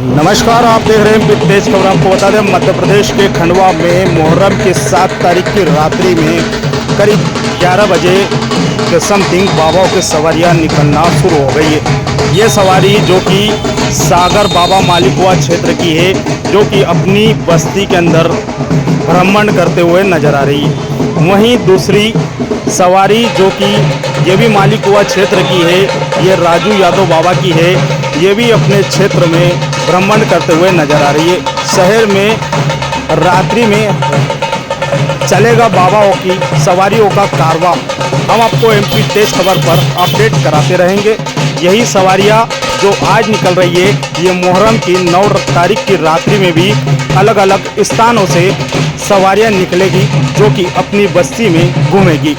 नमस्कार, आप देख रहे हैं तेज खबर। आपको बता दें, मध्य प्रदेश के खंडवा में मुहर्रम की 7 तारीख की रात्रि में करीब 11 बजे के समथिंग बाबाओं की सवारियां निकलना शुरू हो गई है। ये सवारी जो कि सागर बाबा मालिकवा क्षेत्र की है, जो कि अपनी बस्ती के अंदर भ्रमण करते हुए नजर आ रही है। वहीं दूसरी सवारी जो कि ये भी मालिकवा क्षेत्र की है, ये राजू यादव बाबा की है। ये भी अपने क्षेत्र में भ्रमण करते हुए नजर आ रही है। शहर में रात्रि में चलेगा बाबाओं की सवारियों का कारवां। हम आपको एमपी तेज खबर पर अपडेट कराते रहेंगे। यही सवारियां जो आज निकल रही है, ये मुहर्रम की 9 तारीख की रात्रि में भी अलग अलग स्थानों से सवारियां निकलेगी, जो कि अपनी बस्ती में घूमेगी।